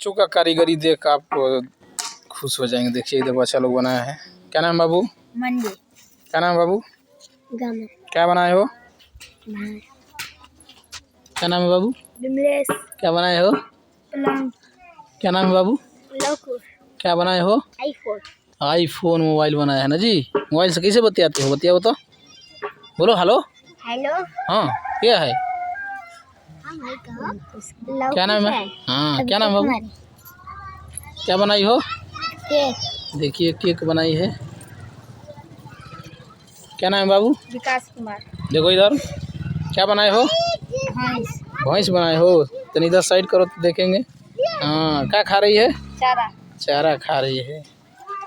बच्चों का कारीगरी देख आप खुश हो जाएंगे। देखिए इधर बच्चा लोग बनाया है। क्या नाम बाबू? मंडी। क्या नाम बाबू? गामा। क्या बनाए हो? क्या नाम है बाबू? बिमलेश। क्या बनाए हो? पलंग। क्या नाम है बाबू? लौकुश। क्या बनाए हो? आईफोन। आईफोन मोबाइल बनाया है ना जी। मोबाइल से कैसे बतियाते हो? बतियाओ तो, बोलो हेलो। हेलो। हाँ क्या है? क्या नाम है? है? हाँ क्या नाम है बाबू? क्या बनाई हो? केक। देखिए केक बनाई है। क्या नाम है बाबू? विकास कुमार। देखो इधर क्या बनाए हो? भैंस बनाए हो। तो इधर साइड करो तो देखेंगे। हाँ क्या खा रही है? चारा। चारा खा रही है।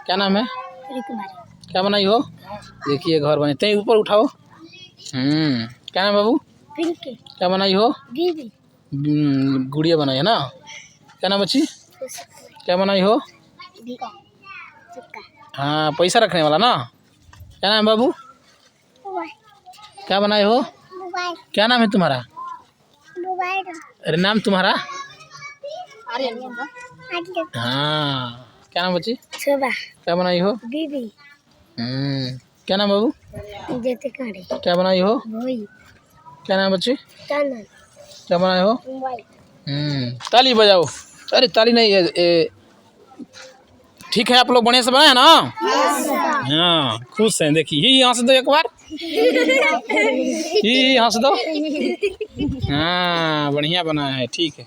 क्या नाम है? कुमारी। क्या बनाई हो? देखिए घर बने ते ऊपर उठाओ। क्या नाम है बाबू? पिंकी। क्या बनाई हो? दीदी। गुड़िया बनाई है ना। क्या नाम बच्ची? क्या बनाई हो? हाँ पैसा रखने वाला ना। क्या नाम है बाबू? क्या बनाए हो? क्या नाम है तुम्हारा? अरे नाम तुम्हारा? हाँ क्या नाम बच्ची? शोभा। क्या बनाई हो? दीदी। क्या नाम बाबू? क्या बनाई हो? क्या नाम बच्ची? क्या बनाए हो? ताली बजाओ। अरे ताली नहीं है। ठीक है आप लोग बढ़िया से बनाए ना। हाँ खुश हैं। देखिए ही हंस दो एक बार। ही हंस दो। हाँ बढ़िया बनाया है। ठीक है।